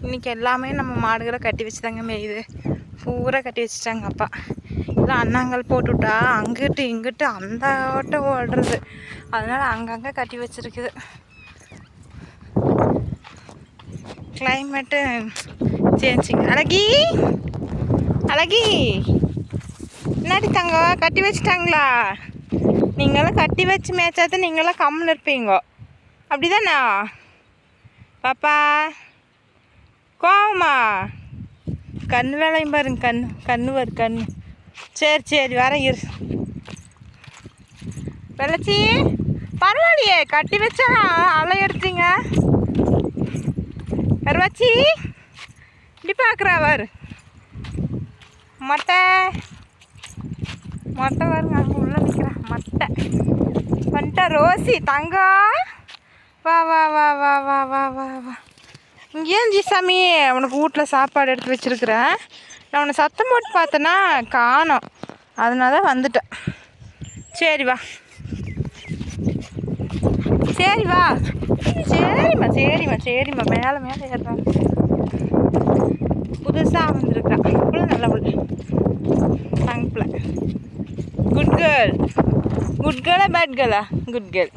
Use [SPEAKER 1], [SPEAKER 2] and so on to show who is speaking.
[SPEAKER 1] இன்றைக்கி எல்லாமே நம்ம மாடுகளை கட்டி வச்சு தாங்க மேயுது. பூரா கட்டி வச்சுட்டாங்க அப்பா. இல்லை அண்ணாங்கல் போட்டுவிட்டா அங்கிட்டு இங்கிட்டு அந்த ஓட்டம் ஓடுறது, அதனால் அங்கங்கே கட்டி வச்சுருக்குது. Climate changing. அழகி அழகி என்னாடி தங்க கட்டி வச்சுட்டாங்களா? நீங்களாம் கட்டி வச்சு மேய்ச்சாத நீங்களாம் கம்முன்னு இருப்பீங்க, அப்படி தானே பாப்பா? கோவமா? கண் வேலையும் பாருங்க, கண்ணு வரும் கண்ணு. சரி சரி வரேன் இரு. வெள்ளச்சி பரவாயில்லையே, கட்டி வச்சா அலை எடுத்தீங்க. வருவாச்சி இப்படி பார்க்குறா வர் மொட்டை மொட்டை வருங்க, அங்கே உள்ள நிற்கிறேன். மொட்டை வந்துட்டா ரோசி தங்கம். வா வா வா வா வா வா வா வா. இங்கேயும் ஜிசாமி உனக்கு வீட்டில் சாப்பாடு எடுத்து வச்சுருக்குறேன். நான் உன்னை சத்தம் போட்டு பார்த்தேன்னா காணோம், அதனால தான் வந்துட்டேன். சரி வா சரி வா. சரிம்மா சரிம்மா சரிம்மா. மேலே மேலே ஏறுறாங்க. புதுசாக வந்துருக்கான் பிள்ளை, நல்ல பிள்ளை, தங்க பிள்ளை. Good girl. குட் கேர்ளா பேட் கேர்ளா? Good girl.